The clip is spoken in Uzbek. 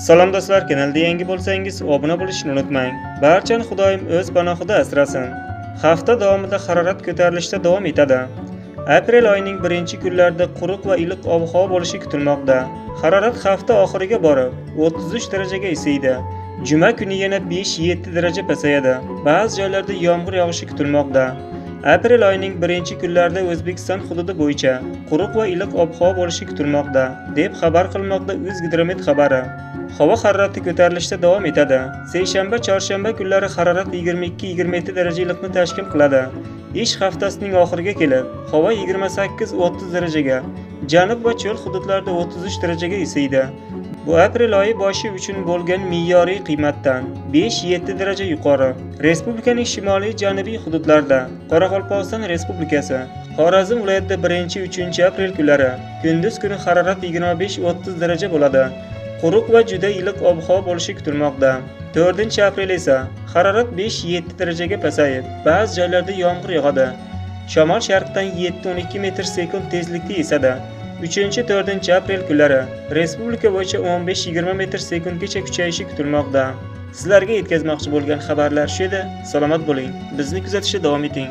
Salom do'stlar, kanalga yangi bo'lsangiz obuna bo'lishni unutmang. Barchani Xudoyim o'z panohida asrasin. Hafta davomida harorat ko'tarilishda davom etadi. Aprel oyining birinchi kunlarida quruq va iliq ob-havo bo'lishi kutilmoqda. Harorat hafta oxiriga borib 33 darajaga isiydi. Juma kuni yana 5-7 daraja pasayadi. Ba'zi joylarda yomg'ir yog'ishi kutilmoqda. Aprel oyining birinchi kunlarida O'zbekiston hududi bo'yicha quruq va iliq ob-havo bo'lishi kutilmoqda, deb xabar qilmoqda O'zgidromet xabari. Havo harorati ko'tarilishda davom etadi. Seshanba, chorshanba kunlari harorat 22-27 daraja iliqni tashkil qiladi. Ish haftasining oxiriga kelib, havo 28-30 darajaga, janub va cho'l hududlarda 33 darajaga isiydi. Bu aprel oyi boshi uchun bo'lgan me'yoriy qiymatdan 5-7 daraja yuqori. Respublikaning shimoliy janubiy hududlarida Qoraqalpog'iston Respublikasi, Xorazm viloyatida 1-3 aprel kunlari kunduz kuni harorat 25-30 daraja bo'ladi. Quruq va juda iliq ob-havo bo'lishi kutilmoqda. 4-aprel esa harorat 5-7 darajaga pasayib, ba'zi joylarda yomg'ir yog'adi. Shamol sharqdan 7-12 metr/sekund tezlikda esadi. 3-4 aprel kunlari respublika bo'yicha 15-20 metr/sekundgacha kuchayishi kutilmoqda. Sizlarga yetkazmoqchi bo'lgan xabarlar shu edi. Salomat bo'ling. Bizni kuzatishda davom eting.